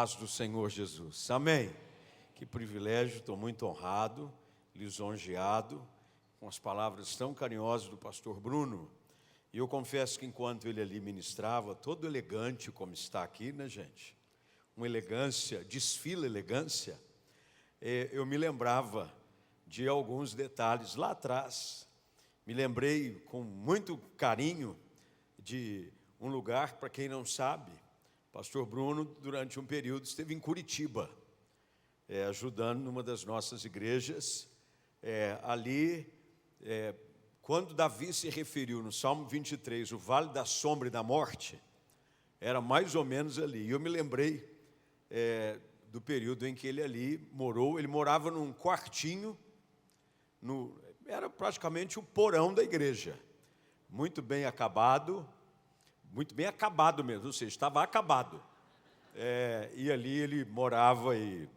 paz do Senhor Jesus. Amém. Que privilégio, estou muito honrado, lisonjeado, com as palavras tão carinhosas do pastor Bruno. E eu confesso que enquanto ele ali ministrava, todo elegante como está aqui, né, gente? Uma elegância, desfila elegância. Eu me lembrava de alguns detalhes lá atrás. Me lembrei com muito carinho de um lugar, para quem não sabe, pastor Bruno, durante um período, esteve em Curitiba, ajudando numa das nossas igrejas. Quando Davi se referiu no Salmo 23, o vale da sombra e da morte, era mais ou menos ali. E eu me lembrei do período em que ele ali morou. Ele morava num quartinho, era praticamente o porão da igreja, muito bem acabado mesmo, ou seja, estava acabado. E ali ele morava, e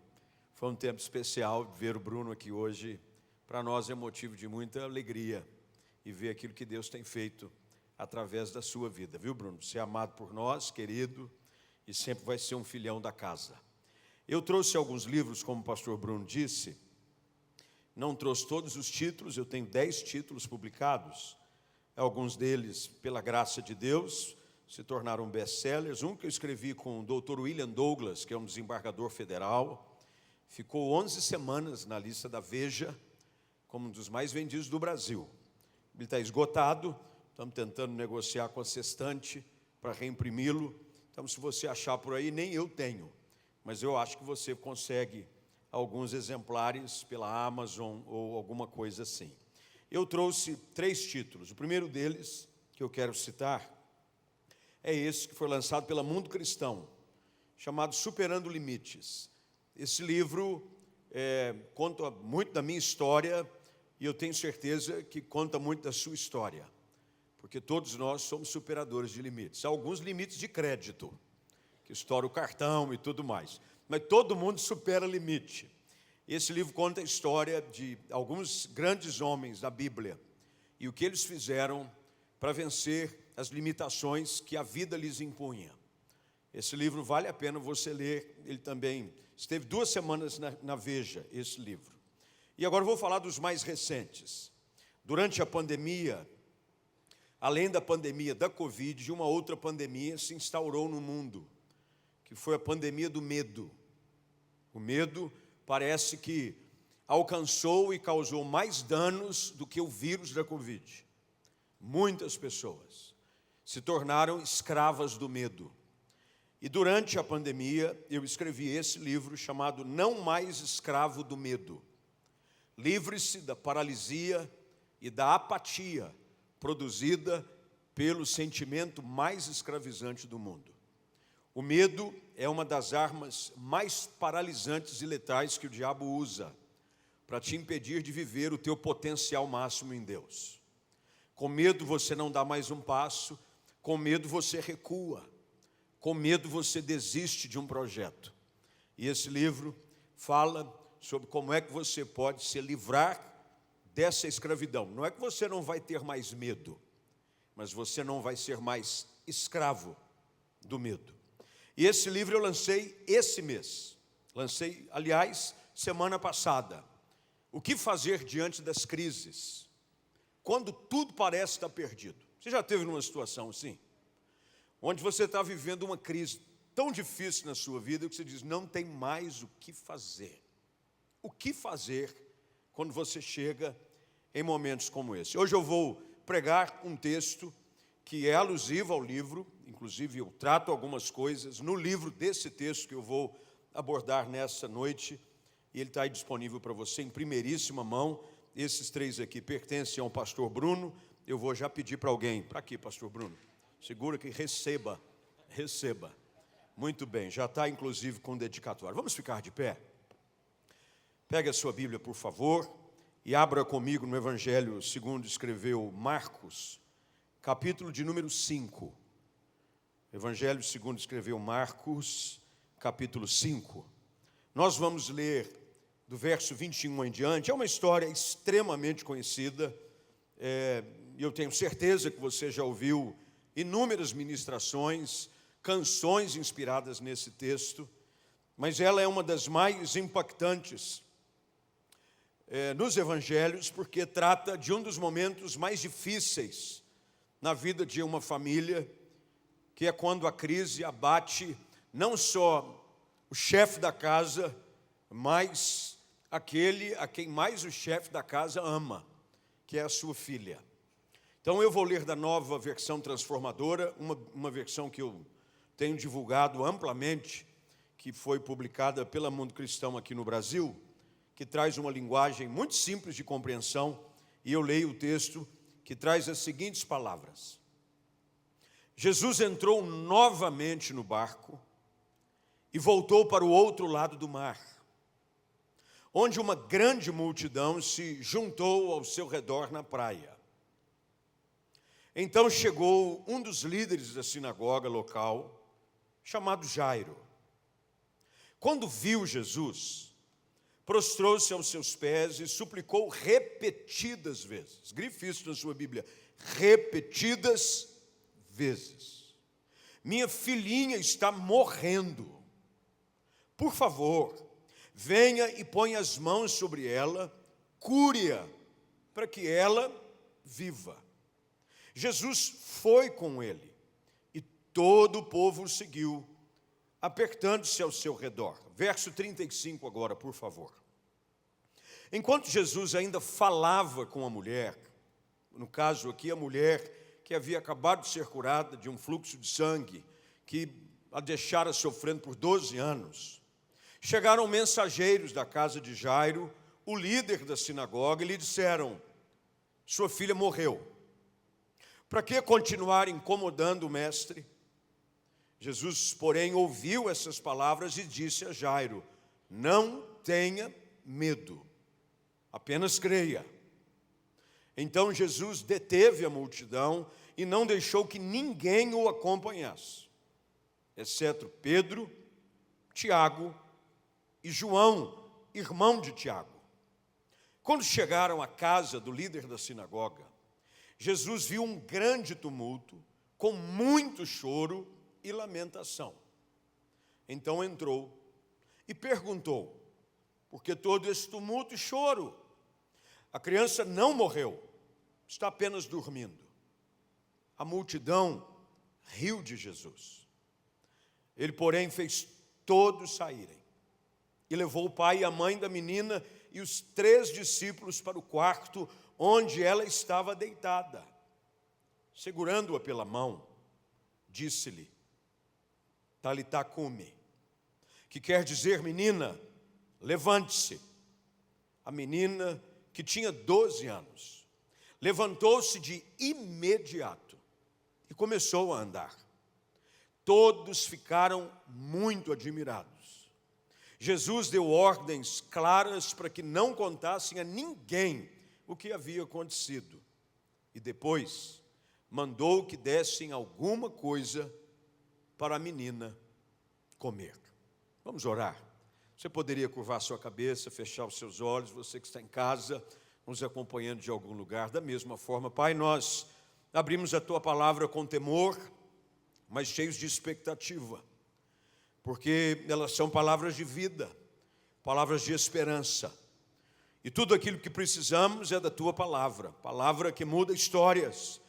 foi um tempo especial ver o Bruno aqui hoje. Para nós é motivo de muita alegria e ver aquilo que Deus tem feito através da sua vida, viu, Bruno? Você é amado por nós, querido, e sempre vai ser um filhão da casa. Eu trouxe alguns livros, como o pastor Bruno disse, não trouxe todos os títulos, eu tenho 10 títulos publicados, alguns deles, pela graça de Deus, se tornaram best-sellers. Um que eu escrevi com o Dr. William Douglas, que é um desembargador federal, ficou 11 semanas na lista da Veja, como um dos mais vendidos do Brasil. Ele está esgotado, estamos tentando negociar com a Sextante para reimprimi-lo. Então, se você achar por aí, nem eu tenho, mas eu acho que você consegue alguns exemplares pela Amazon ou alguma coisa assim. Eu trouxe 3 títulos. O primeiro deles, que eu quero citar, é esse que foi lançado pela Mundo Cristão, chamado Superando Limites. Esse livro conta muito da minha história, e eu tenho certeza que conta muito da sua história, porque todos nós somos superadores de limites. Há alguns limites de crédito, que estoura o cartão e tudo mais, mas todo mundo supera limite. Esse livro conta a história de alguns grandes homens da Bíblia e o que eles fizeram para vencer as limitações que a vida lhes impunha. Esse livro vale a pena você ler. Ele também esteve 2 semanas na Veja, esse livro. E agora eu vou falar dos mais recentes. Durante a pandemia, além da pandemia da Covid, uma outra pandemia se instaurou no mundo, que foi a pandemia do medo. O medo parece que alcançou e causou mais danos do que o vírus da Covid. Muitas pessoas se tornaram escravas do medo. E durante a pandemia, eu escrevi esse livro chamado Não Mais Escravo do Medo. Livre-se da paralisia e da apatia produzida pelo sentimento mais escravizante do mundo. O medo é uma das armas mais paralisantes e letais que o diabo usa para te impedir de viver o teu potencial máximo em Deus. Com medo você não dá mais um passo, com medo você recua, com medo você desiste de um projeto. E esse livro fala sobre como é que você pode se livrar dessa escravidão. Não é que você não vai ter mais medo, mas você não vai ser mais escravo do medo. E esse livro eu lancei esse mês. Lancei, aliás, semana passada. O que fazer diante das crises? Quando tudo parece estar perdido. Você já esteve numa situação assim? Onde você está vivendo uma crise tão difícil na sua vida que você diz, não tem mais o que fazer. O que fazer quando você chega em momentos como esse? Hoje eu vou pregar um texto que é alusivo ao livro, inclusive eu trato algumas coisas no livro desse texto que eu vou abordar nessa noite, e ele está aí disponível para você em primeiríssima mão. Esses 3 aqui pertencem ao pastor Bruno. Eu vou já pedir para alguém, para aqui, pastor Bruno, segura que receba. Muito bem, já está inclusive com dedicatório. Vamos ficar de pé? Pegue a sua Bíblia, por favor, e abra comigo no Evangelho segundo escreveu Marcos, capítulo de número 5. Evangelho segundo escreveu Marcos, capítulo 5. Nós vamos ler do verso 21 em diante. É uma história extremamente conhecida. Eu tenho certeza que você já ouviu inúmeras ministrações, canções inspiradas nesse texto. mas ela é uma das mais impactantes nos evangelhos, porque trata de um dos momentos mais difíceis na vida de uma família, que é quando a crise abate não só o chefe da casa, mas aquele a quem mais o chefe da casa ama, que é a sua filha. Então eu vou ler da Nova Versão Transformadora, uma versão que eu tenho divulgado amplamente, que foi publicada pela Mundo Cristão aqui no Brasil, que traz uma linguagem muito simples de compreensão, e eu leio o texto que traz as seguintes palavras. Jesus entrou novamente no barco e voltou para o outro lado do mar, onde uma grande multidão se juntou ao seu redor na praia. Então chegou um dos líderes da sinagoga local, chamado Jairo. Quando viu Jesus, prostrou-se aos seus pés e suplicou repetidas vezes. Grife isso na sua Bíblia. Repetidas vezes. Minha filhinha está morrendo. Por favor, venha e ponha as mãos sobre ela, cure-a, para que ela viva. Jesus foi com ele e todo o povo o seguiu, apertando-se ao seu redor. Verso 35 agora, por favor. Enquanto Jesus ainda falava com a mulher, no caso aqui a mulher que havia acabado de ser curada de um fluxo de sangue, que a deixara sofrendo por 12 anos, chegaram mensageiros da casa de Jairo, o líder da sinagoga, e lhe disseram: sua filha morreu. Para que continuar incomodando o mestre? Jesus, porém, ouviu essas palavras e disse a Jairo: não tenha medo, apenas creia. Então Jesus deteve a multidão e não deixou que ninguém o acompanhasse, exceto Pedro, Tiago e João, irmão de Tiago. Quando chegaram à casa do líder da sinagoga, Jesus viu um grande tumulto, com muito choro e lamentação. Então entrou e perguntou: por que todo esse tumulto e choro? A criança não morreu, está apenas dormindo. A multidão riu de Jesus. Ele, porém, fez todos saírem e levou o pai e a mãe da menina e os 3 discípulos para o quarto onde ela estava deitada. Segurando-a pela mão, disse-lhe: Talitá cumi, que quer dizer: menina, levante-se. A menina, que tinha 12 anos, levantou-se de imediato e começou a andar. Todos ficaram muito admirados. Jesus deu ordens claras para que não contassem a ninguém o que havia acontecido. E depois mandou que dessem alguma coisa para a menina comer. Vamos orar. Você poderia curvar sua cabeça, fechar os seus olhos, você que está em casa, nos acompanhando de algum lugar. Da mesma forma, Pai, nós abrimos a Tua palavra com temor, mas cheios de expectativa, porque elas são palavras de vida, palavras de esperança. E tudo aquilo que precisamos é da Tua palavra, palavra que muda histórias,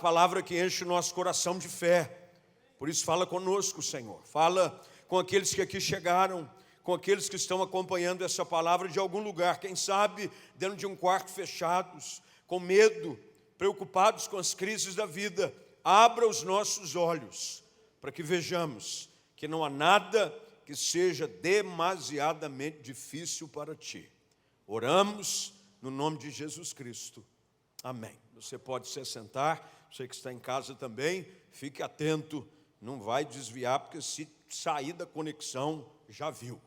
palavra que enche o nosso coração de fé. Por isso fala conosco, Senhor, fala com aqueles que aqui chegaram, com aqueles que estão acompanhando essa palavra de algum lugar, quem sabe dentro de um quarto fechados, com medo, preocupados com as crises da vida. Abra os nossos olhos para que vejamos que não há nada que seja demasiadamente difícil para Ti. Oramos no nome de Jesus Cristo. Amém. Você pode se assentar, você que está em casa também, fique atento, não vai desviar, porque se sair da conexão, já viu.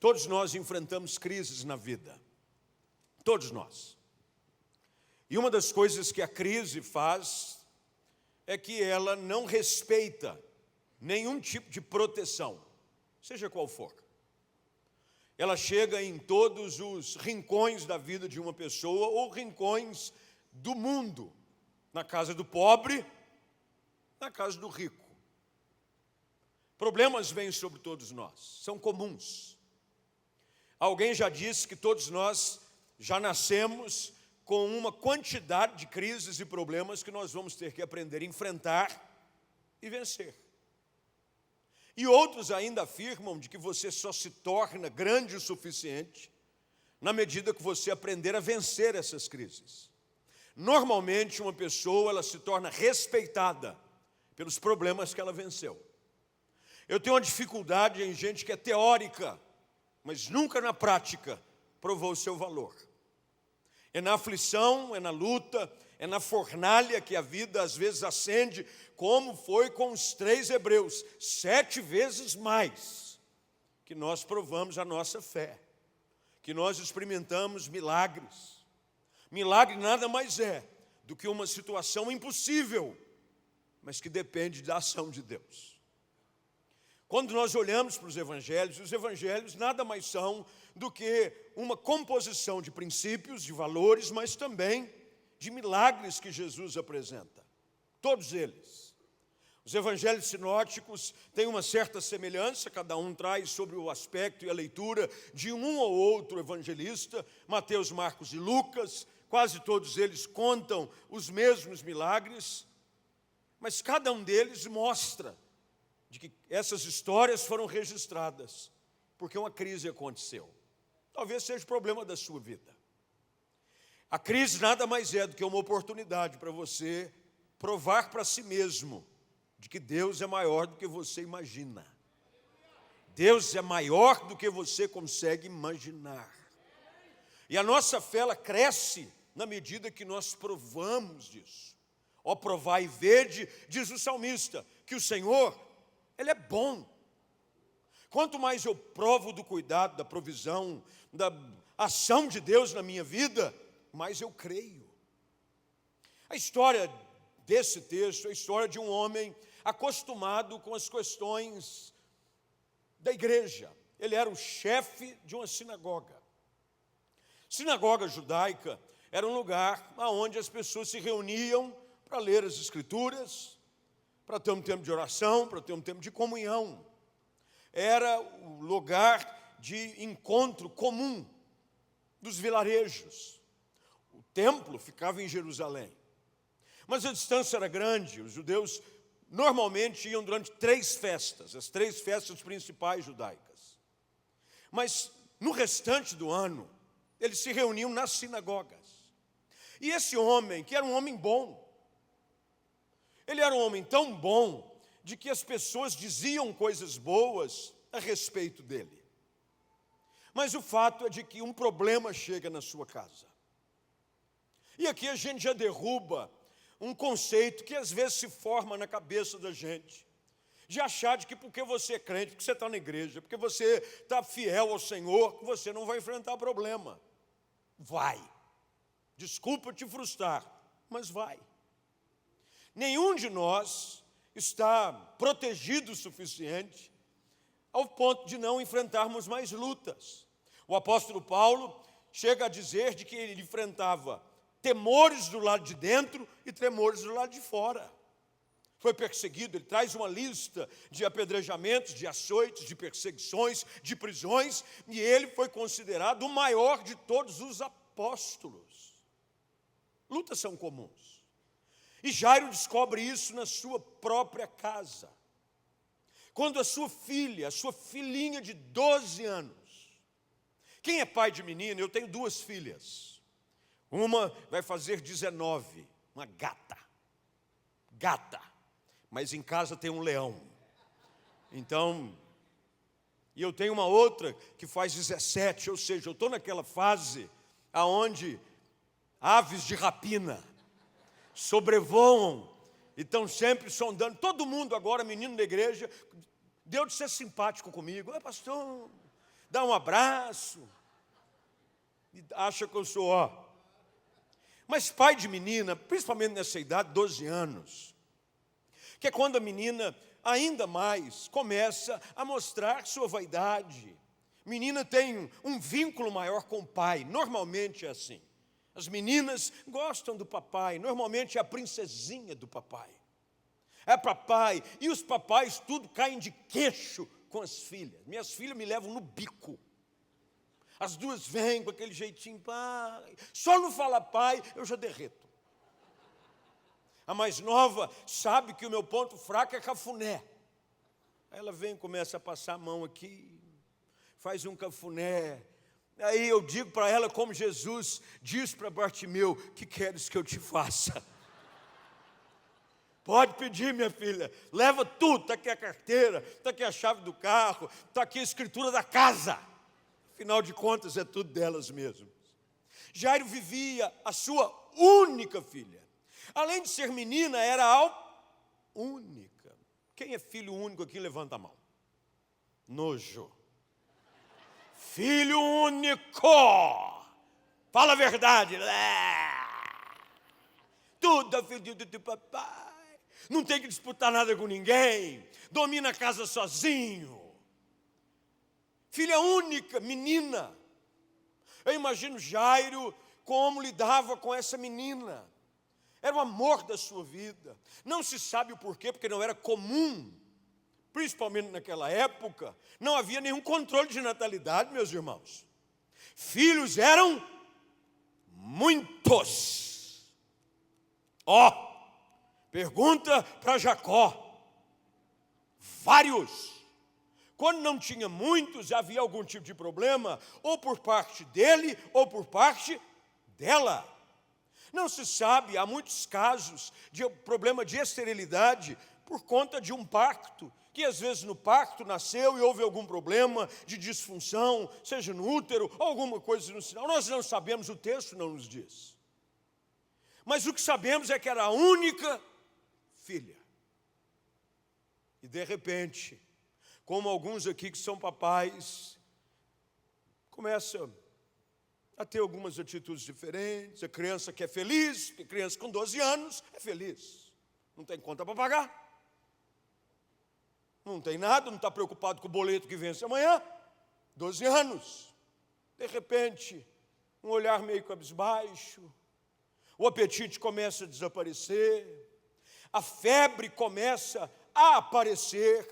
Todos nós enfrentamos crises na vida, todos nós. E uma das coisas que a crise faz é que ela não respeita nenhum tipo de proteção, seja qual for. Ela chega em todos os rincões da vida de uma pessoa ou rincões do mundo, na casa do pobre, na casa do rico. Problemas vêm sobre todos nós, são comuns. Alguém já disse que todos nós já nascemos com uma quantidade de crises e problemas que nós vamos ter que aprender a enfrentar e vencer. E outros ainda afirmam de que você só se torna grande o suficiente na medida que você aprender a vencer essas crises. Normalmente, uma pessoa ela se torna respeitada pelos problemas que ela venceu. Eu tenho uma dificuldade em gente que é teórica, mas nunca na prática provou o seu valor. É na aflição, é na luta, é na fornalha que a vida às vezes acende, como foi com os 3 hebreus, 7 vezes mais, que nós provamos a nossa fé, que nós experimentamos milagres. Milagre nada mais é do que uma situação impossível, mas que depende da ação de Deus. Quando nós olhamos para os evangelhos nada mais são do que uma composição de princípios, de valores, mas também de milagres que Jesus apresenta. Todos eles. Os evangelhos sinóticos têm uma certa semelhança, cada um traz sobre o aspecto e a leitura de um ou outro evangelista, Mateus, Marcos e Lucas, quase todos eles contam os mesmos milagres, mas cada um deles mostra de que essas histórias foram registradas porque uma crise aconteceu. Talvez seja o problema da sua vida. A crise nada mais é do que uma oportunidade para você provar para si mesmo de que Deus é maior do que você imagina. Deus é maior do que você consegue imaginar. E a nossa fé ela cresce na medida que nós provamos disso. Ó, provai e vede, diz o salmista, que o Senhor, Ele é bom. Quanto mais eu provo do cuidado, da provisão, da ação de Deus na minha vida, mais eu creio. A história desse texto é a história de um homem acostumado com as questões da igreja. Ele era o chefe de uma sinagoga. Sinagoga judaica era um lugar onde as pessoas se reuniam para ler as escrituras, para ter um tempo de oração, para ter um tempo de comunhão. Era o lugar de encontro comum dos vilarejos. O templo ficava em Jerusalém. Mas a distância era grande, os judeus normalmente iam durante 3 festas, as 3 festas principais judaicas. Mas no restante do ano, eles se reuniam nas sinagogas. E esse homem, que era um homem bom, ele era um homem tão bom, de que as pessoas diziam coisas boas a respeito dele. Mas o fato é de que um problema chega na sua casa. E aqui a gente já derruba um conceito que às vezes se forma na cabeça da gente, de achar de que porque você é crente, porque você está na igreja, porque você está fiel ao Senhor, que você não vai enfrentar problema. Vai. Desculpa te frustrar, mas vai. Nenhum de nós está protegido o suficiente ao ponto de não enfrentarmos mais lutas. O apóstolo Paulo chega a dizer de que ele enfrentava temores do lado de dentro e temores do lado de fora. Foi perseguido, ele traz uma lista de apedrejamentos, de açoites, de perseguições, de prisões, e ele foi considerado o maior de todos os apóstolos. Lutas são comuns. E Jairo descobre isso na sua própria casa. Quando a sua filha, a sua filhinha de 12 anos, quem é pai de menina? Eu tenho 2 filhas. Uma vai fazer 19, uma gata. Mas em casa tem um leão. Então, e eu tenho uma outra que faz 17, ou seja, eu estou naquela fase aonde aves de rapina sobrevoam e estão sempre sondando. Todo mundo agora, menino da igreja, deu de ser simpático comigo. Oi, pastor, dá um abraço. E acha que eu sou, Mas pai de menina, principalmente nessa idade, 12 anos, que é quando a menina ainda mais começa a mostrar sua vaidade. Menina tem um vínculo maior com o pai, normalmente é assim. As meninas gostam do papai, normalmente é a princesinha do papai. é papai. E os papais tudo caem de queixo com as filhas. Minhas filhas me levam no bico. As duas vêm com aquele jeitinho, pai. Só não fala pai, eu já derreto. A mais nova sabe que o meu ponto fraco é cafuné. Aí ela vem e começa a passar a mão aqui, faz um cafuné. Aí eu digo para ela como Jesus diz para Bartimeu: que queres que eu te faça? Pode pedir, minha filha, leva tudo. Está aqui a carteira, está aqui a chave do carro, está aqui a escritura da casa. Afinal de contas, é tudo delas mesmo. Jairo vivia a sua única filha. Além de ser menina, era única. Quem é filho único aqui, levanta a mão. Nojo. Filho único. Fala a verdade. Tudo é filho do papai. Não tem que disputar nada com ninguém. Domina a casa sozinho. Filha única, menina. Eu imagino Jairo como lidava com essa menina. Era o amor da sua vida. Não se sabe o porquê, porque não era comum. Principalmente naquela época, não havia nenhum controle de natalidade, meus irmãos. Filhos eram muitos. Pergunta para Jacó. Vários. Quando não tinha muitos, havia algum tipo de problema, ou por parte dele, ou por parte dela. Não se sabe, há muitos casos de problema de esterilidade por conta de um parto, que às vezes no parto nasceu e houve algum problema de disfunção, seja no útero, ou alguma coisa no sinal. Nós não sabemos, o texto não nos diz. Mas o que sabemos é que era a única filha. E de repente, como alguns aqui que são papais, começam a ter algumas atitudes diferentes. A criança que é feliz, porque criança com 12 anos é feliz. Não tem conta para pagar. Não tem nada, não está preocupado com o boleto que vence amanhã. 12 anos. De repente, um olhar meio cabisbaixo. O apetite começa a desaparecer. A febre começa a aparecer.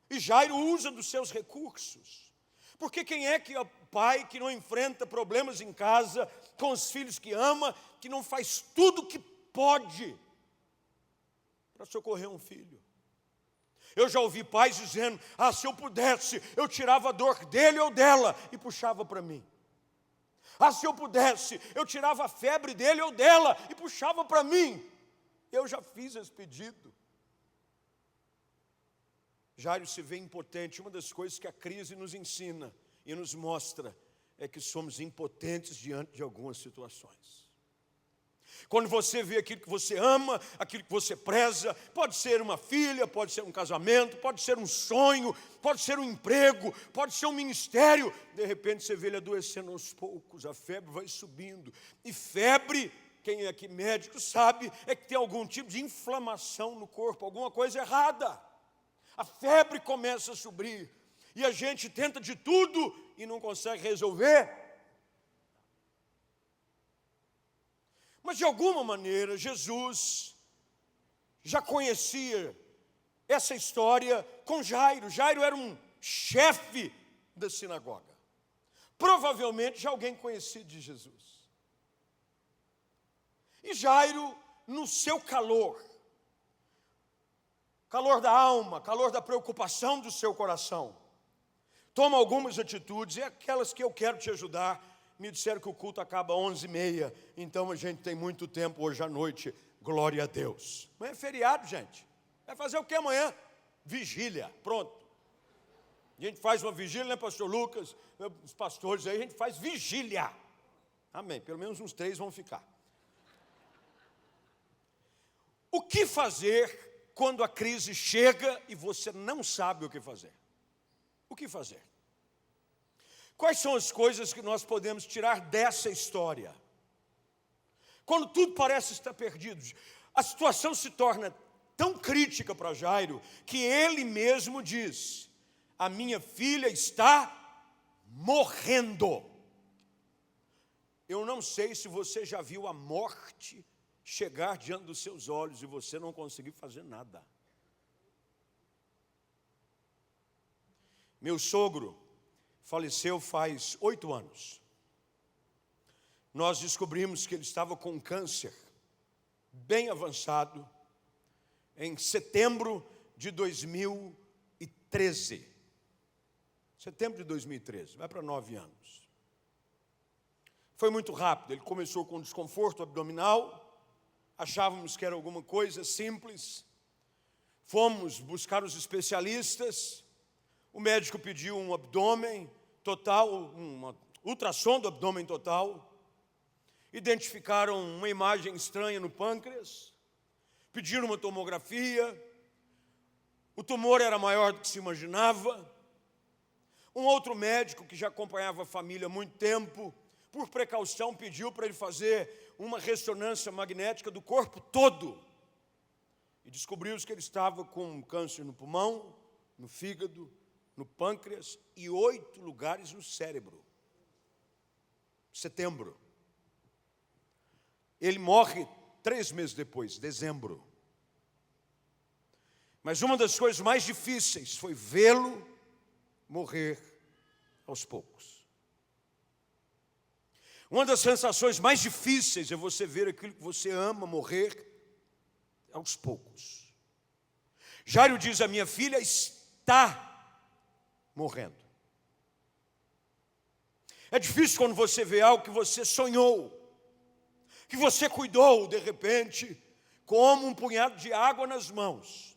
E Jairo usa dos seus recursos. Porque quem é que é o pai que não enfrenta problemas em casa, com os filhos que ama, que não faz tudo o que pode para socorrer um filho? Eu já ouvi pais dizendo: se eu pudesse, eu tirava a dor dele ou dela e puxava para mim. Se eu pudesse, eu tirava a febre dele ou dela e puxava para mim. Eu já fiz esse pedido. Jairo se vê impotente. Uma das coisas que a crise nos ensina e nos mostra é que somos impotentes diante de algumas situações. Quando você vê aquilo que você ama, aquilo que você preza, pode ser uma filha, pode ser um casamento, pode ser um sonho, pode ser um emprego, pode ser um ministério, de repente você vê ele adoecendo aos poucos, a febre vai subindo. E febre, quem é aqui médico sabe, é que tem algum tipo de inflamação no corpo, alguma coisa errada. A febre começa a subir e a gente tenta de tudo e não consegue resolver. Mas de alguma maneira Jesus já conhecia essa história com Jairo. Jairo era um chefe da sinagoga. Provavelmente já alguém conhecido de Jesus. E Jairo, no seu calor da alma, calor da preocupação do seu coração, toma algumas atitudes, e aquelas que eu quero te ajudar. Me disseram que o culto acaba às 11h30, então a gente tem muito tempo hoje à noite, glória a Deus. Amanhã é feriado, gente. Vai fazer o que amanhã? Vigília, pronto. A gente faz uma vigília, né, pastor Lucas? Os pastores aí, a gente faz vigília. Amém, pelo menos uns 3 vão ficar. O que fazer quando a crise chega e você não sabe o que fazer? O que fazer? Quais são as coisas que nós podemos tirar dessa história? Quando tudo parece estar perdido, a situação se torna tão crítica para Jairo, que ele mesmo diz: a minha filha está morrendo. Eu não sei se você já viu a morte chegar diante dos seus olhos e você não conseguir fazer nada. Meu sogro faleceu faz 8 anos. Nós descobrimos que ele estava com um câncer bem avançado em setembro de 2013. Setembro de 2013, vai para 9 anos. Foi muito rápido, ele começou com desconforto abdominal, achávamos que era alguma coisa simples. Fomos buscar os especialistas, o médico pediu um abdômen total, um ultrassom do abdômen total, identificaram uma imagem estranha no pâncreas, pediram uma tomografia, o tumor era maior do que se imaginava. Um outro médico que já acompanhava a família há muito tempo, por precaução, pediu para ele fazer uma ressonância magnética do corpo todo. E descobriu-se que ele estava com câncer no pulmão, no fígado, no pâncreas e 8 lugares no cérebro. Setembro. Ele morre 3 meses depois, dezembro. Mas uma das coisas mais difíceis foi vê-lo morrer aos poucos. Uma das sensações mais difíceis é você ver aquilo que você ama morrer aos poucos. Jairo diz: a minha filha está morrendo. É difícil quando você vê algo que você sonhou, que você cuidou, de repente, como um punhado de água nas mãos,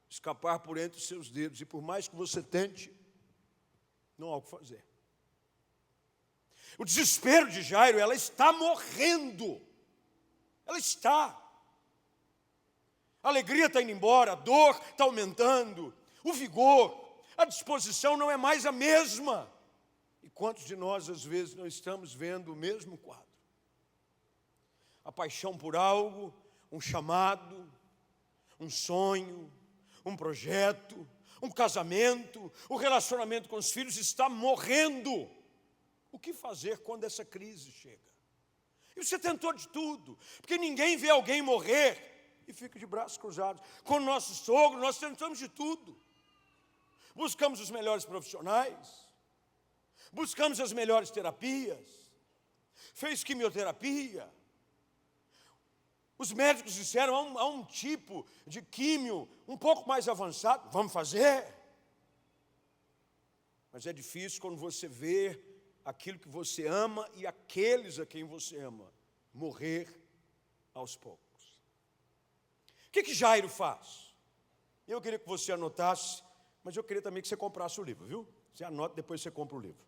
escapar por entre os seus dedos, e por mais que você tente, não há o que fazer. O desespero de Jairo, ela está morrendo. Ela está. A alegria está indo embora, a dor está aumentando, o vigor, a disposição não é mais a mesma. E quantos de nós, às vezes, não estamos vendo o mesmo quadro? A paixão por algo, um chamado, um sonho, um projeto, um casamento, o relacionamento com os filhos está morrendo. O que fazer quando essa crise chega? E você tentou de tudo, porque ninguém vê alguém morrer e fica de braços cruzados. Com o nosso sogro, nós tentamos de tudo. Buscamos os melhores profissionais, buscamos as melhores terapias, fez quimioterapia. Os médicos disseram: há um tipo de químio um pouco mais avançado, vamos fazer. Mas é difícil quando você vê aquilo que você ama e aqueles a quem você ama morrer aos poucos. O que Jairo faz? Eu queria que você anotasse, mas eu queria também que você comprasse o livro, viu? Você anota, depois você compra o livro.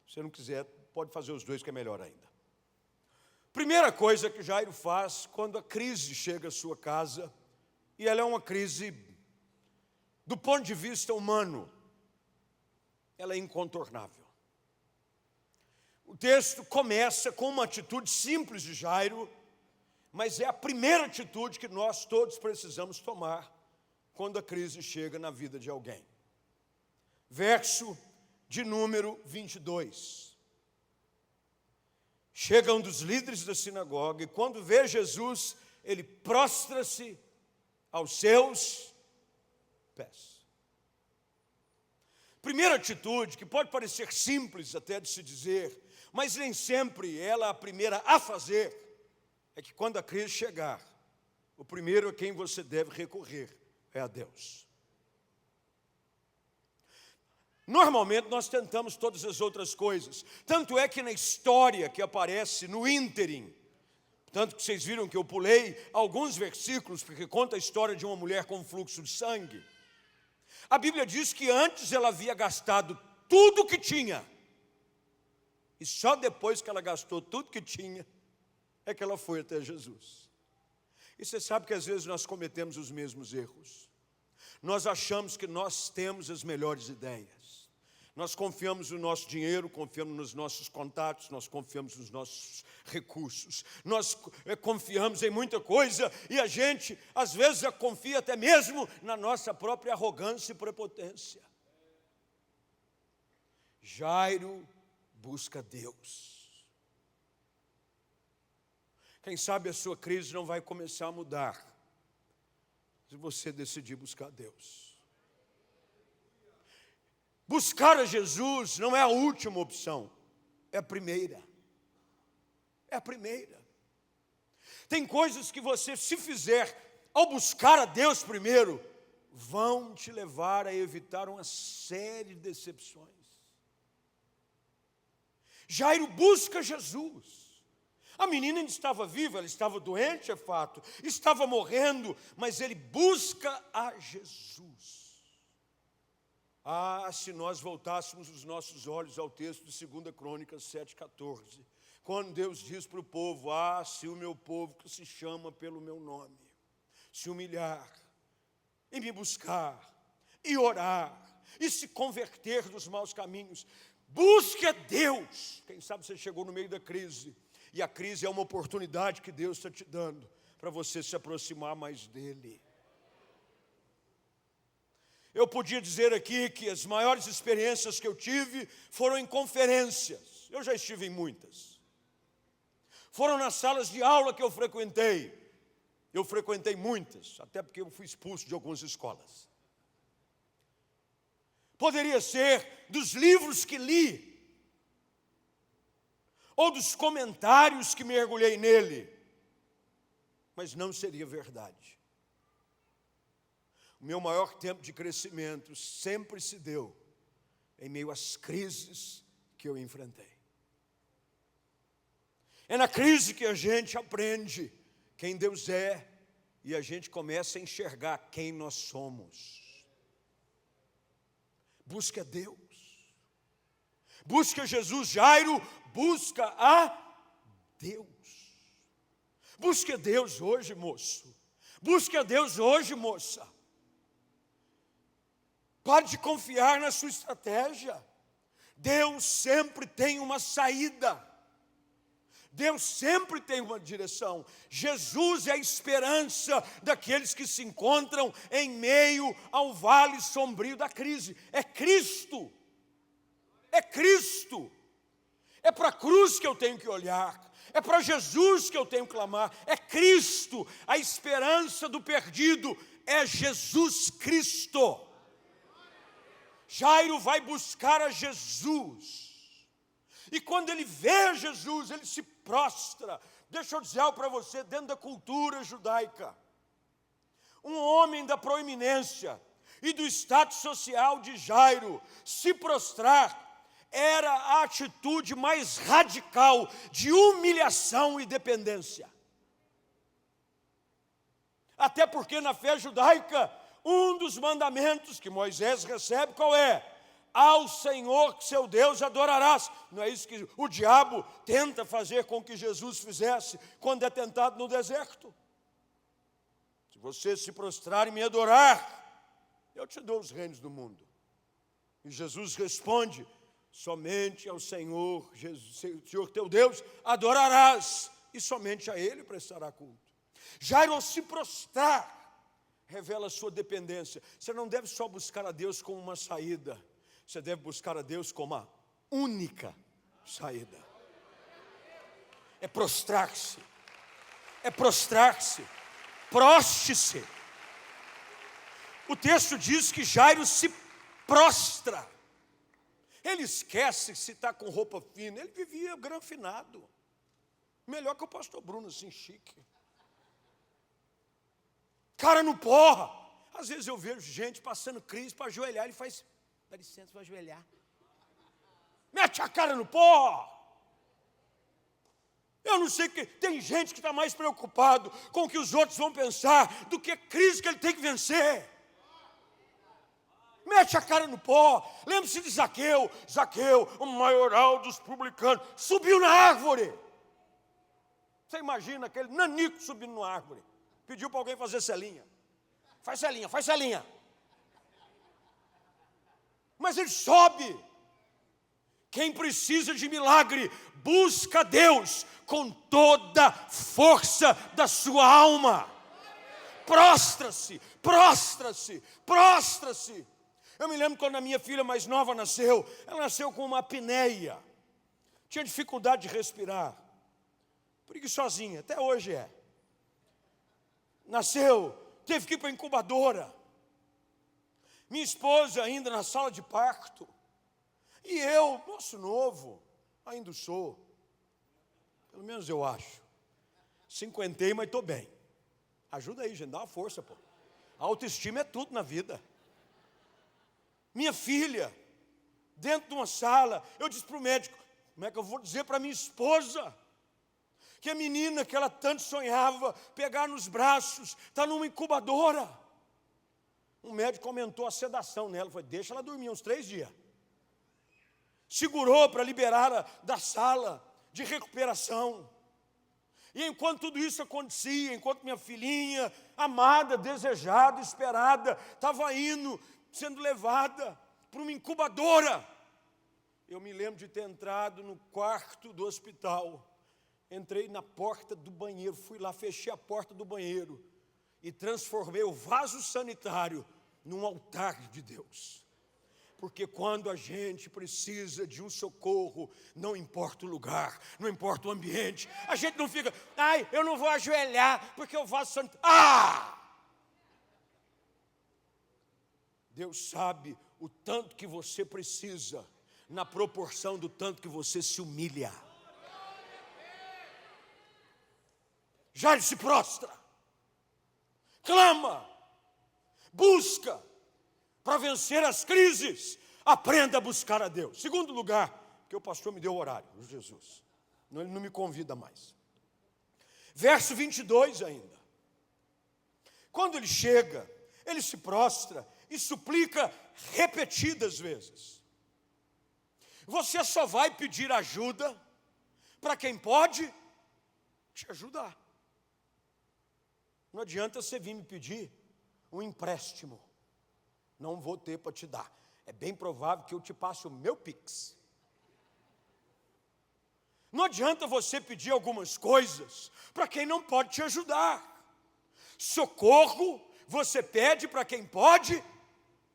Se você não quiser, pode fazer os dois, que é melhor ainda. Primeira coisa que Jairo faz quando a crise chega à sua casa, e ela é uma crise, do ponto de vista humano, ela é incontornável. O texto começa com uma atitude simples de Jairo, mas é a primeira atitude que nós todos precisamos tomar quando a crise chega na vida de alguém. Verso de número 22. Chega um dos líderes da sinagoga e quando vê Jesus, ele prostra-se aos seus pés. Primeira atitude, que pode parecer simples até de se dizer, mas nem sempre ela é a primeira a fazer, é que quando a crise chegar, o primeiro a quem você deve recorrer é a Deus. Normalmente nós tentamos todas as outras coisas, tanto é que na história que aparece no ínterim, tanto que vocês viram que eu pulei alguns versículos, porque conta a história de uma mulher com fluxo de sangue. A Bíblia diz que antes ela havia gastado tudo o que tinha, e só depois que ela gastou tudo que tinha, é que ela foi até Jesus. E você sabe que às vezes nós cometemos os mesmos erros. Nós achamos que nós temos as melhores ideias. Nós confiamos no nosso dinheiro, confiamos nos nossos contatos, nós confiamos nos nossos recursos. Nós confiamos em muita coisa e a gente, às vezes, confia até mesmo na nossa própria arrogância e prepotência. Jairo busca Deus. Quem sabe a sua crise não vai começar a mudar se você decidir buscar Deus. Buscar a Jesus não é a última opção, é a primeira. É a primeira. Tem coisas que você, se fizer ao buscar a Deus primeiro, vão te levar a evitar uma série de decepções. Jairo busca Jesus. A menina ainda estava viva, ela estava doente, é fato, estava morrendo, mas ele busca a Jesus. Se nós voltássemos os nossos olhos ao texto de 2 Crônicas 7,14, quando Deus diz para o povo: se o meu povo que se chama pelo meu nome se humilhar e me buscar e orar e se converter dos maus caminhos, busque a Deus. Quem sabe você chegou no meio da crise, e a crise é uma oportunidade que Deus está te dando para você se aproximar mais dEle. Eu podia dizer aqui que as maiores experiências que eu tive foram em conferências. Eu já estive em muitas. Foram nas salas de aula que eu frequentei. Eu frequentei muitas, até porque eu fui expulso de algumas escolas. Poderia ser dos livros que li, ou dos comentários que mergulhei nele, mas não seria verdade. O meu maior tempo de crescimento sempre se deu em meio às crises que eu enfrentei. É na crise que a gente aprende quem Deus é e a gente começa a enxergar quem nós somos. Busque a Deus. Busque a Jesus. Jairo busca a Deus. Busque a Deus hoje, moço. Busque a Deus hoje, moça. Pare de confiar na sua estratégia. Deus sempre tem uma saída. Deus sempre tem uma direção. Jesus é a esperança daqueles que se encontram em meio ao vale sombrio da crise. É Cristo. É Cristo. É para a cruz que eu tenho que olhar. É para Jesus que eu tenho que clamar. É Cristo. A esperança do perdido é Jesus Cristo. Jairo vai buscar a Jesus. E quando ele vê Jesus, ele se prostra. Deixa eu dizer algo para você, dentro da cultura judaica. Um homem da proeminência e do status social de Jairo, se prostrar era a atitude mais radical de humilhação e dependência. Até porque na fé judaica, um dos mandamentos que Moisés recebe, qual é? Ao Senhor seu Deus adorarás. Não é isso que o diabo tenta fazer com que Jesus fizesse quando é tentado no deserto? Se você se prostrar e me adorar, eu te dou os reinos do mundo. E Jesus responde: somente ao Senhor, Senhor teu Deus, adorarás, e somente a Ele prestará culto. Jairo, ao se prostrar, revela a sua dependência. Você não deve só buscar a Deus como uma saída, você deve buscar a Deus como a única saída. É prostrar-se. É prostrar-se. Proste-se. O texto diz que Jairo se prostra. Ele esquece se está com roupa fina. Ele vivia granfinado. Melhor que o pastor Bruno, assim, chique. Cara no pó. Às vezes eu vejo gente passando crise para ajoelhar. Ele faz: dá licença, vou ajoelhar. Mete a cara no pó. Eu não sei que tem gente que está mais preocupado com o que os outros vão pensar do que a crise que ele tem que vencer. Mete a cara no pó. Lembre-se de Zaqueu. Zaqueu, o maioral dos publicanos, subiu na árvore. Você imagina aquele nanico subindo na árvore. Pediu para alguém fazer celinha. Faz celinha, faz celinha. Mas ele sobe. Quem precisa de milagre, busca Deus com toda a força da sua alma. Prostra-se, prostra-se, prostra-se. Eu me lembro quando a minha filha mais nova nasceu. Ela nasceu com uma apneia. Tinha dificuldade de respirar. preguiçosinha, até hoje é. Nasceu, teve que ir para a incubadora. Minha esposa ainda na sala de parto. E eu, moço novo, ainda sou. Pelo menos eu acho. 50, mas estou bem. Ajuda aí, gente, dá uma força, pô. A autoestima é tudo na vida. Minha filha, dentro de uma sala, eu disse para o médico, como é que eu vou dizer para minha esposa que a menina que ela tanto sonhava pegar nos braços, está numa incubadora? Um médico aumentou a sedação nela, falou, deixa ela dormir uns 3 dias. Segurou para liberá-la da sala de recuperação. E enquanto tudo isso acontecia, enquanto minha filhinha, amada, desejada, esperada, estava indo, sendo levada para uma incubadora, eu me lembro de ter entrado no quarto do hospital, entrei na porta do banheiro, fui lá, fechei a porta do banheiro e transformei o vaso sanitário num altar de Deus. Porque quando a gente precisa de um socorro, não importa o lugar, não importa o ambiente, a gente não fica, ai, eu não vou ajoelhar, porque o vaso sanitário... Deus sabe o tanto que você precisa, na proporção do tanto que você se humilha. Jairo se prostra, clama, busca. Para vencer as crises, aprenda a buscar a Deus. Segundo lugar, porque o pastor me deu o horário, Jesus. Ele não me convida mais. Verso 22 ainda. Quando ele chega, ele se prostra e suplica repetidas vezes. Você só vai pedir ajuda para quem pode te ajudar. Não adianta você vir me pedir um empréstimo. Não vou ter para te dar. É bem provável que eu te passe o meu Pix. Não adianta você pedir algumas coisas para quem não pode te ajudar. Socorro você pede para quem pode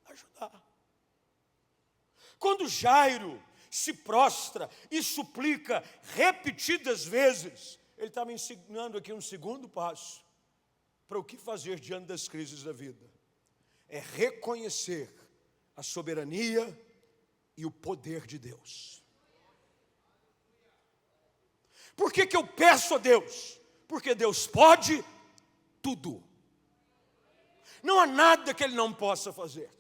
ajudar. Quando Jairo se prostra e suplica repetidas vezes, ele está me ensinando aqui um segundo passo para o que fazer diante das crises da vida. É reconhecer a soberania e o poder de Deus. Por que eu peço a Deus? Porque Deus pode tudo. Não há nada que Ele não possa fazer.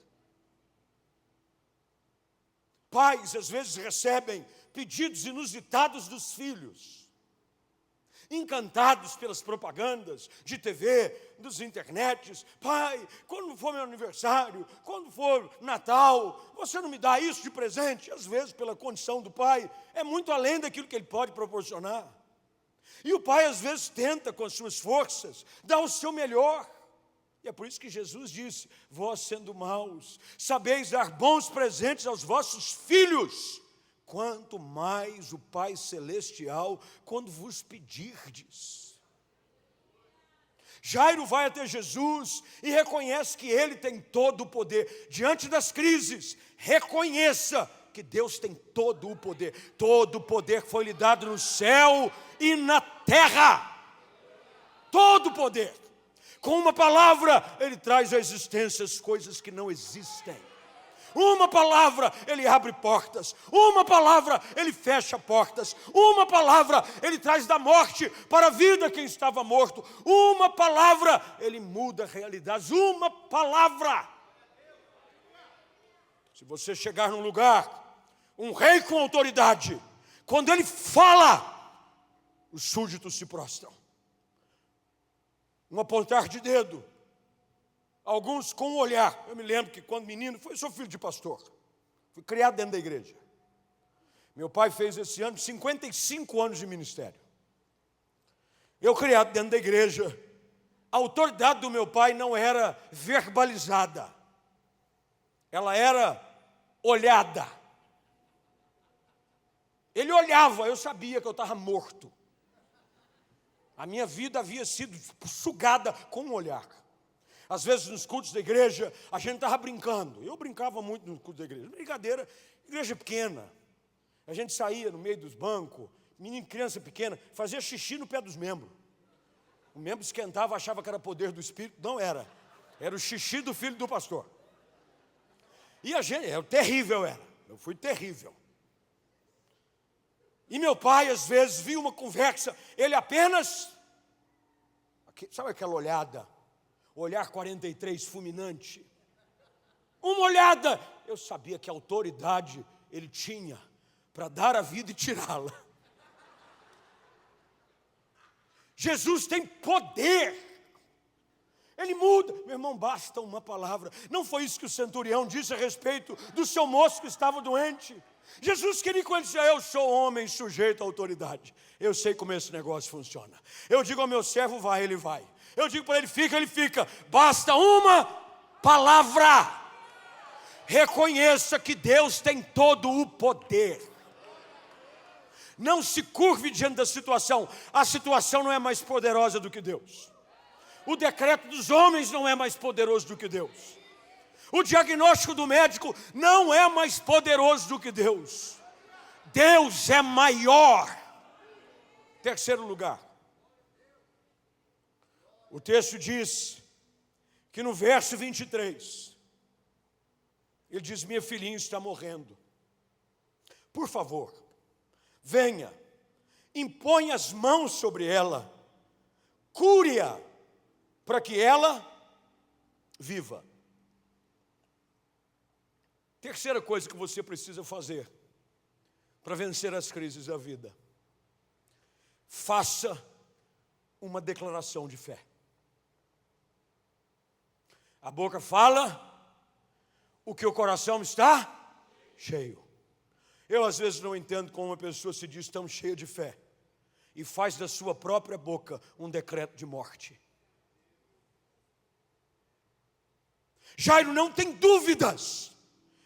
Pais, às vezes, recebem pedidos inusitados dos filhos, encantados pelas propagandas de TV, dos internets. Pai, quando for meu aniversário, quando for Natal, você não me dá isso de presente? Às vezes, pela condição do pai, é muito além daquilo que ele pode proporcionar. E o pai, às vezes, tenta com as suas forças dar o seu melhor. E é por isso que Jesus disse, vós sendo maus, sabeis dar bons presentes aos vossos filhos, quanto mais o Pai Celestial, quando vos pedirdes. Jairo vai até Jesus e reconhece que Ele tem todo o poder. Diante das crises, reconheça que Deus tem todo o poder. Todo o poder foi lhe dado no céu e na terra. Todo o poder. Com uma palavra, Ele traz à existência as coisas que não existem. Uma palavra, Ele abre portas. Uma palavra, Ele fecha portas. Uma palavra, Ele traz da morte para a vida quem estava morto. Uma palavra, Ele muda realidades. Uma palavra. Se você chegar num lugar, um rei com autoridade, quando ele fala, os súditos se prostram. Um apontar de dedo. Alguns com um olhar. Eu me lembro que quando menino, sou filho de pastor. Fui criado dentro da igreja. Meu pai fez esse ano 55 anos de ministério. Eu criado dentro da igreja. A autoridade do meu pai não era verbalizada. Ela era olhada. Ele olhava, eu sabia que eu estava morto. A minha vida havia sido sugada com um olhar. Às vezes nos cultos da igreja, a gente estava brincando. Eu brincava muito no culto da igreja. Brincadeira, igreja pequena. A gente saía no meio dos bancos, menino, criança pequena, fazia xixi no pé dos membros. O membro esquentava, achava que era poder do Espírito. Não era. Era o xixi do filho do pastor. E a gente, terrível era. Eu fui terrível. E meu pai, às vezes, via uma conversa, ele apenas, sabe aquela olhada? Olhar 43, fulminante. Uma olhada. Eu sabia que autoridade ele tinha para dar a vida e tirá-la. Jesus tem poder. Ele muda. Meu irmão, basta uma palavra. Não foi isso que o centurião disse a respeito do seu moço que estava doente. Jesus queria com ele dizer: eu sou homem sujeito à autoridade. Eu sei como esse negócio funciona. Eu digo ao meu servo, vai, ele vai. Eu digo para ele, fica, ele fica. Basta uma palavra. Reconheça que Deus tem todo o poder. Não se curve diante da situação. A situação não é mais poderosa do que Deus. O decreto dos homens não é mais poderoso do que Deus. O diagnóstico do médico não é mais poderoso do que Deus. Deus é maior. Terceiro lugar. O texto diz que no verso 23, ele diz: minha filhinha está morrendo. Por favor, venha, impõe as mãos sobre ela, cure-a, para que ela viva. Terceira coisa que você precisa fazer para vencer as crises da vida: faça uma declaração de fé. A boca fala o que o coração está cheio. Eu às vezes não entendo como uma pessoa se diz tão cheia de fé e faz da sua própria boca um decreto de morte. Jairo não tem dúvidas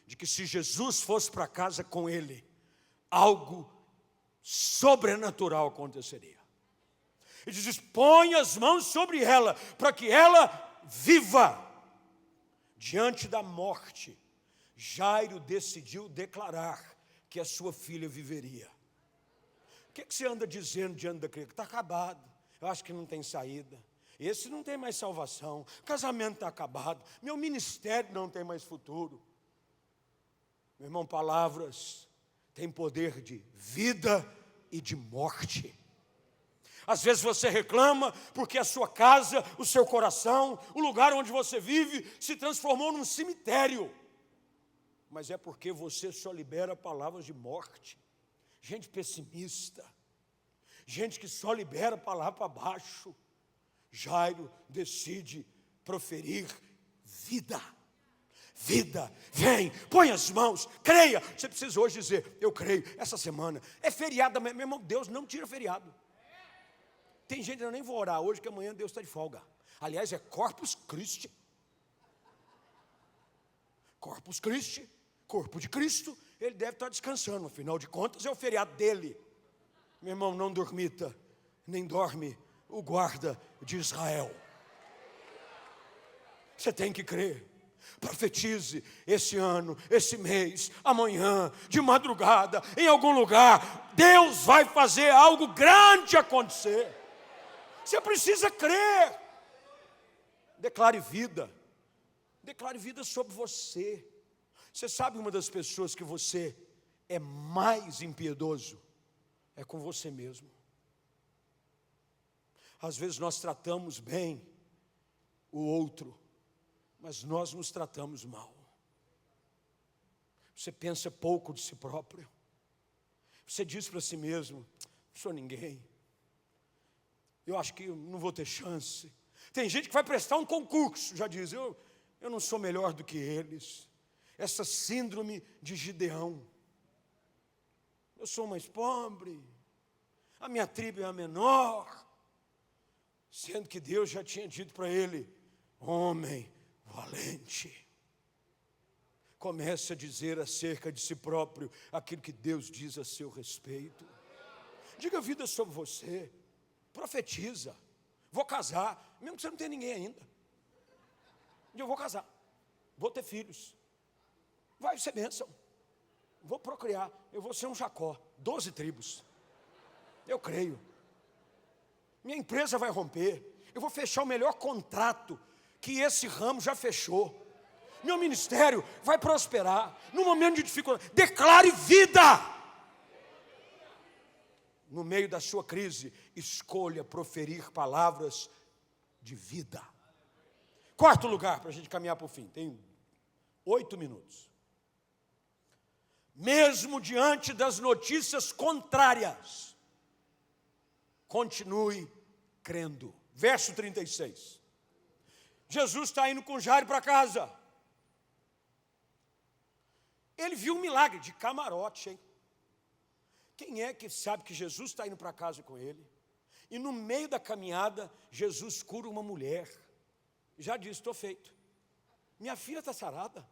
de que se Jesus fosse para casa com ele, algo sobrenatural aconteceria. Ele diz: põe as mãos sobre ela, para que ela viva. Diante da morte, Jairo decidiu declarar que a sua filha viveria. O que você anda dizendo diante da criança? Está acabado, eu acho que não tem saída. Esse não tem mais salvação, o casamento está acabado, meu ministério não tem mais futuro. Meu irmão, palavras têm poder de vida e de morte. Às vezes você reclama porque a sua casa, o seu coração, o lugar onde você vive se transformou num cemitério. Mas é porque você só libera palavras de morte. Gente pessimista, gente que só libera palavra para baixo. Jairo decide proferir vida. Vida, vem, põe as mãos, creia. Você precisa hoje dizer: eu creio. Essa semana é feriado, meu irmão, Deus não tira feriado. Tem gente que eu nem vou orar hoje, que amanhã Deus está de folga. Aliás, é Corpus Christi. Corpus Christi, corpo de Cristo, ele deve estar descansando. Afinal de contas, é o feriado dele. Meu irmão, não dormita, nem dorme o guarda de Israel. Você tem que crer. Profetize esse ano, esse mês, amanhã, de madrugada, em algum lugar. Deus vai fazer algo grande acontecer. Você precisa crer. Declare vida. Declare vida sobre você. Você sabe, uma das pessoas que você é mais impiedoso é com você mesmo. Às vezes nós tratamos bem o outro, mas nós nos tratamos mal. Você pensa pouco de si próprio. Você diz para si mesmo: não sou ninguém. Eu acho que eu não vou ter chance. Tem gente que vai prestar um concurso, já diz: eu não sou melhor do que eles. Essa síndrome de Gideão. Eu sou mais pobre, a minha tribo é a menor. Sendo que Deus já tinha dito para ele: homem valente. Comece a dizer acerca de si próprio aquilo que Deus diz a seu respeito. Diga vida sobre você. Profetiza. Vou casar, mesmo que você não tenha ninguém ainda. Eu vou casar, vou ter filhos, vai ser bênção, vou procriar, eu vou ser um Jacó, 12 tribos. Eu creio. Minha empresa vai romper. Eu vou fechar o melhor contrato que esse ramo já fechou. Meu ministério vai prosperar. No momento de dificuldade, declare vida. No meio da sua crise, escolha proferir palavras de vida. Quarto lugar, para a gente caminhar para o fim. Tem 8 minutos. Mesmo diante das notícias contrárias, continue crendo. Verso 36. Jesus está indo com Jairo para casa. Ele viu um milagre de camarote, hein? Quem é que sabe que Jesus está indo para casa com ele? E no meio da caminhada, Jesus cura uma mulher. Já disse, estou feito. Minha filha está sarada.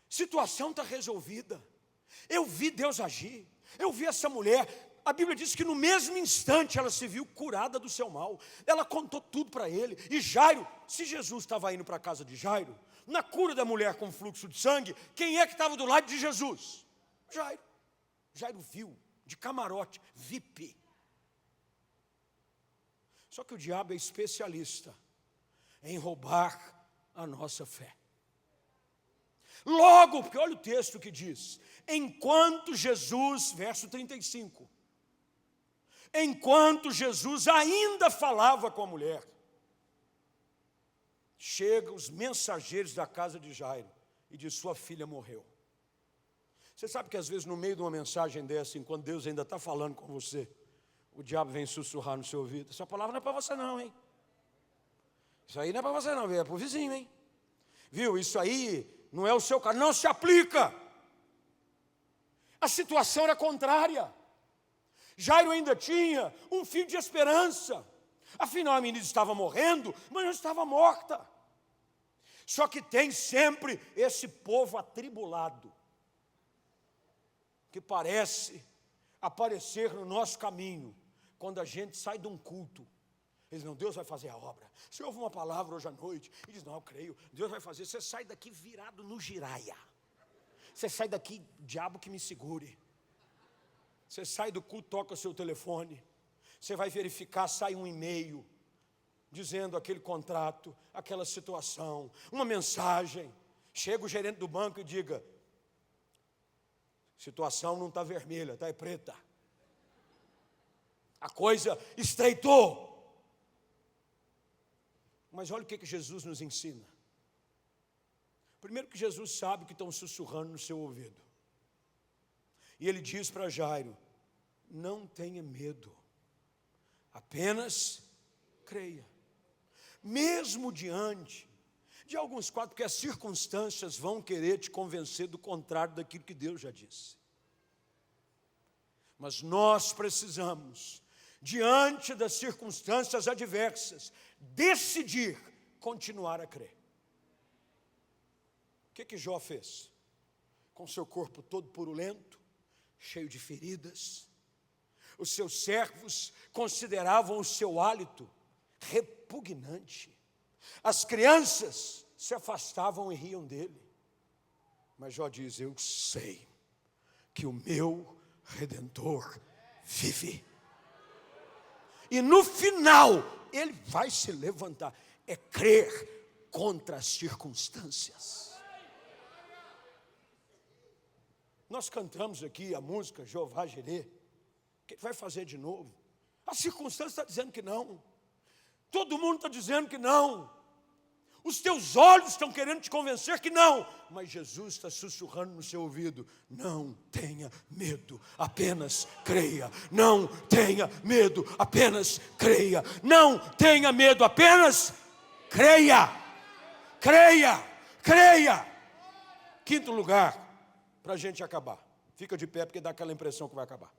Situação está resolvida. Eu vi Deus agir. Eu vi essa mulher. A Bíblia diz que no mesmo instante ela se viu curada do seu mal. Ela contou tudo para ele. E Jairo, se Jesus estava indo para a casa de Jairo, na cura da mulher com fluxo de sangue, quem é que estava do lado de Jesus? Jairo. Jairo viu, de camarote, VIP. Só que o diabo é especialista em roubar a nossa fé. Logo, porque olha o texto que diz, enquanto Jesus, verso 35, enquanto Jesus ainda falava com a mulher, chegam os mensageiros da casa de Jairo e diz, sua filha morreu. Você sabe que às vezes no meio de uma mensagem dessa, enquanto Deus ainda está falando com você, o diabo vem sussurrar no seu ouvido, essa palavra não é para você não, hein? Isso aí não é para você não, é para o vizinho, hein? Viu, isso aí não é o seu caso, não se aplica. A situação era contrária. Jairo ainda tinha um fio de esperança. Afinal, a menina estava morrendo, mas não estava morta. Só que tem sempre esse povo atribulado, que parece aparecer no nosso caminho, quando a gente sai de um culto. Eles dizem, não, Deus vai fazer a obra. Você ouve uma palavra hoje à noite, e diz, não, eu creio, Deus vai fazer. Você sai daqui virado no giraia. Você sai daqui, diabo que me segure. Você sai do culto, toca o seu telefone. Você vai verificar, sai um e-mail, dizendo aquele contrato, aquela situação, uma mensagem. Chega o gerente do banco e diga, situação não está vermelha, está preta. A coisa estreitou. Mas olha o que Jesus nos ensina. Primeiro que Jesus sabe que estão sussurrando no seu ouvido. E ele diz para Jairo, não tenha medo, apenas creia. Mesmo diante de alguns quadros, porque as circunstâncias vão querer te convencer do contrário daquilo que Deus já disse. Mas nós precisamos, diante das circunstâncias adversas, decidir continuar a crer. O que Jó fez? Com seu corpo todo purulento, cheio de feridas, os seus servos consideravam o seu hálito repugnante. As crianças se afastavam e riam dele. Mas Jó diz, eu sei que o meu Redentor vive. E no final, ele vai se levantar. É crer contra as circunstâncias. Nós cantamos aqui a música Jeová Jireh. O que ele vai fazer de novo? A circunstância está dizendo que não. Todo mundo está dizendo que não. Os teus olhos estão querendo te convencer que não. Mas Jesus está sussurrando no seu ouvido. Não tenha medo, apenas creia. Não tenha medo, apenas creia. Não tenha medo, apenas creia. Creia, creia. Quinto lugar, para a gente acabar. Fica de pé porque dá aquela impressão que vai acabar.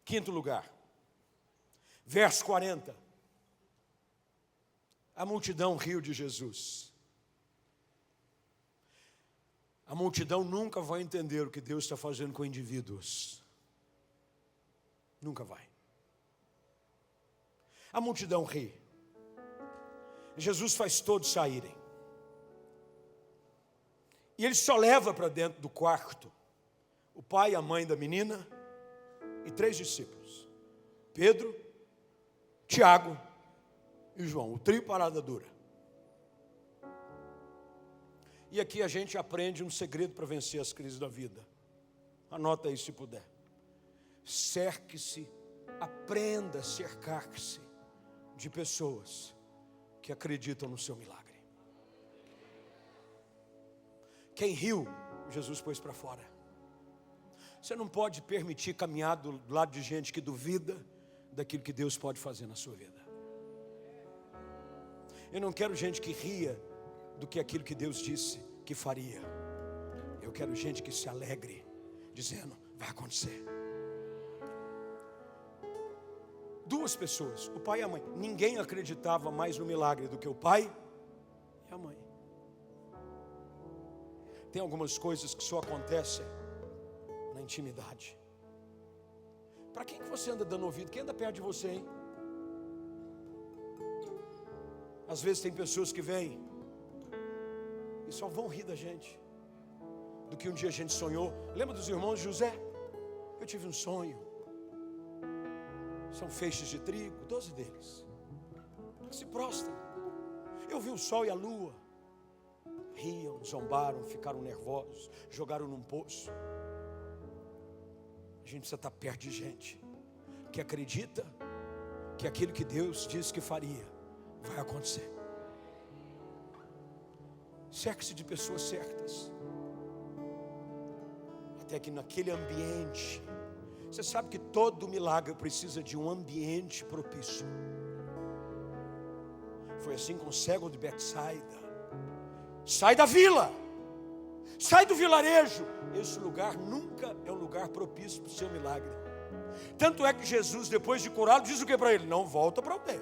Quinto lugar, verso 40. A multidão riu de Jesus. A multidão nunca vai entender o que Deus está fazendo com indivíduos. Nunca vai. A multidão ri. Jesus faz todos saírem. E ele só leva para dentro do quarto o pai e a mãe da menina e 3 discípulos: Pedro, Tiago e João, o trio parada dura. E aqui a gente aprende um segredo para vencer as crises da vida. Anota aí se puder. Cerque-se, aprenda a cercar-se de pessoas que acreditam no seu milagre. Quem riu, Jesus pôs para fora. Você não pode permitir caminhar do lado de gente que duvida daquilo que Deus pode fazer na sua vida. Eu não quero gente que ria do que aquilo que Deus disse que faria. Eu quero gente que se alegre, dizendo, vai acontecer. 2 pessoas, o pai e a mãe. Ninguém acreditava mais no milagre do que o pai e a mãe. Tem algumas coisas que só acontecem na intimidade. Para quem que você anda dando ouvido? Quem anda perto de você, hein? Às vezes tem pessoas que vêm e só vão rir da gente, do que um dia a gente sonhou. Lembra dos irmãos de José? Eu tive um sonho. São feixes de trigo, 12 deles. Se prostram. Eu vi o sol e a lua. Riam, zombaram, ficaram nervosos, jogaram num poço. A gente precisa estar perto de gente que acredita que aquilo que Deus disse que faria vai acontecer. Cerque-se de pessoas certas. Até que naquele ambiente, você sabe que todo milagre precisa de um ambiente propício. Foi assim com o cego de Betsaida. Sai da vila, sai do vilarejo. Esse lugar nunca é um lugar propício para o seu milagre. Tanto é que Jesus, depois de curá-lo, diz o que para ele? Não volta para a aldeia.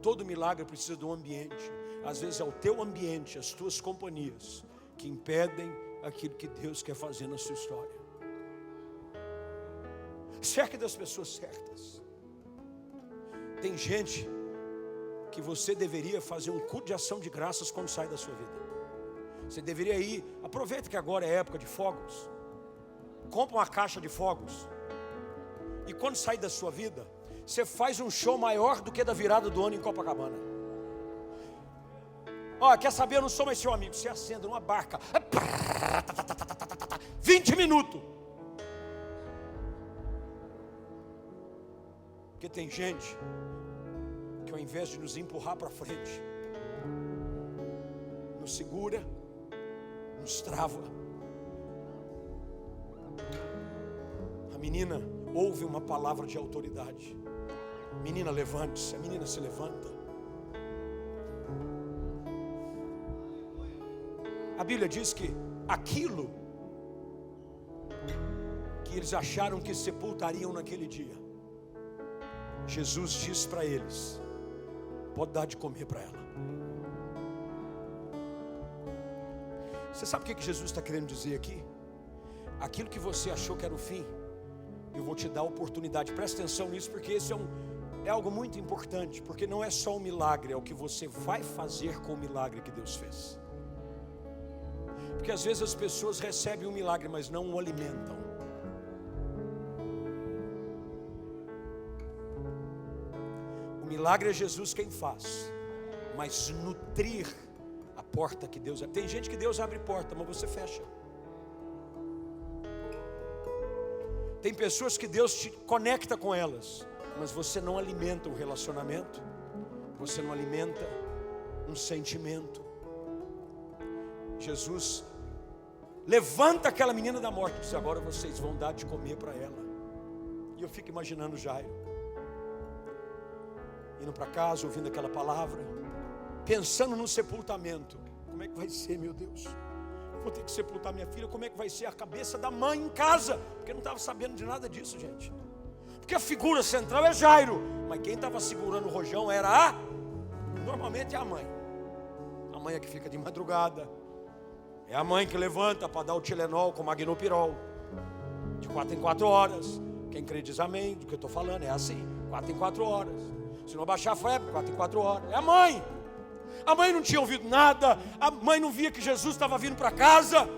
Todo milagre precisa de um ambiente. Às vezes é o teu ambiente, as tuas companhias, que impedem aquilo que Deus quer fazer na sua história. Cerque das pessoas certas. Tem gente que você deveria fazer um culto de ação de graças quando sai da sua vida. Você deveria ir, aproveita que agora é época de fogos, compra uma caixa de fogos, e quando sair da sua vida, você faz um show maior do que da virada do ano em Copacabana. Ó, quer saber, eu não sou mais seu amigo. Você acende uma barca, 20 minutos. Porque tem gente que ao invés de nos empurrar para frente, nos segura, nos trava. A menina ouve uma palavra de autoridade. Menina, levante-se. A menina se levanta. A Bíblia diz que aquilo que eles acharam que sepultariam naquele dia, Jesus disse para eles: pode dar de comer para ela. Você sabe o que Jesus está querendo dizer aqui? Aquilo que você achou que era o fim, eu vou te dar a oportunidade. Presta atenção nisso, porque esse é algo muito importante. Porque não é só um milagre, é o que você vai fazer com o milagre que Deus fez. Porque às vezes as pessoas recebem um milagre, mas não o alimentam. O milagre é Jesus quem faz, mas nutrir a porta que Deus abre. Tem gente que Deus abre porta, mas você fecha. Tem pessoas que Deus te conecta com elas, mas você não alimenta um relacionamento, você não alimenta um sentimento. Jesus levanta aquela menina da morte e diz: agora vocês vão dar de comer para ela. E eu fico imaginando Jairo indo para casa, ouvindo aquela palavra, pensando no sepultamento. Como é que vai ser, meu Deus? Vou ter que sepultar minha filha. Como é que vai ser a cabeça da mãe em casa? Porque não estava sabendo de nada disso, gente. Porque a figura central é Jairo, mas quem estava segurando o rojão era normalmente é a mãe. A mãe é que fica de madrugada, é a mãe que levanta para dar o Tilenol com Magnopirol, de 4 em 4 horas. Quem crê diz amém do que eu estou falando, é assim, 4 em 4 horas. Se não baixar a febre, 4 em 4 horas. É a mãe. A mãe não tinha ouvido nada, a mãe não via que Jesus estava vindo para casa.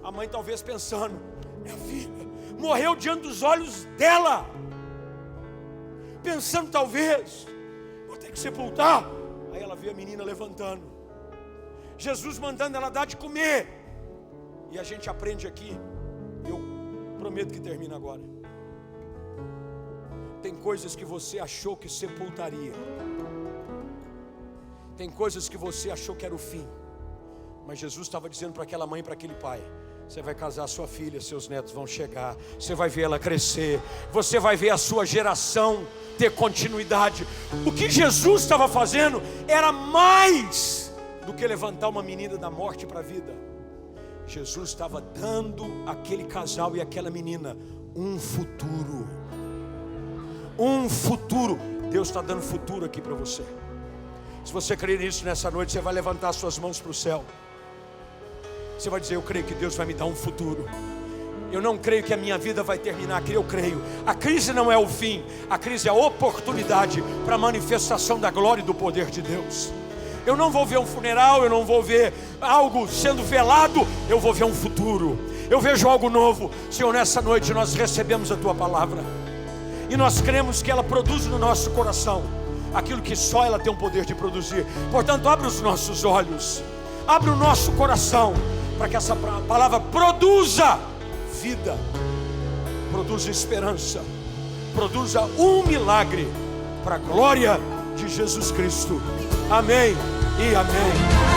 A mãe talvez pensando: minha filha morreu diante dos olhos dela, pensando talvez, vou ter que sepultar. Aí ela vê a menina levantando, Jesus mandando ela dar de comer. E a gente aprende aqui, eu prometo que termina agora. Tem coisas que você achou que sepultaria, tem coisas que você achou que era o fim, mas Jesus estava dizendo para aquela mãe, para aquele pai: você vai casar sua filha, seus netos vão chegar, você vai ver ela crescer, você vai ver a sua geração ter continuidade. O que Jesus estava fazendo era mais do que levantar uma menina da morte para a vida. Jesus estava dando àquele casal e àquela menina um futuro. Um futuro. Deus está dando futuro aqui para você. Se você crer nisso nessa noite, você vai levantar suas mãos para o céu. Você vai dizer: eu creio que Deus vai me dar um futuro. Eu não creio que a minha vida vai terminar aqui, eu creio. A crise não é o fim, a crise é a oportunidade para a manifestação da glória e do poder de Deus. Eu não vou ver um funeral, eu não vou ver algo sendo velado, eu vou ver um futuro. Eu vejo algo novo. Senhor, nessa noite nós recebemos a Tua palavra e nós cremos que ela produz no nosso coração aquilo que só ela tem o poder de produzir. Portanto, abre os nossos olhos, abre o nosso coração, para que essa palavra produza vida, produza esperança, produza um milagre para a glória de Jesus Cristo. Amém e amém.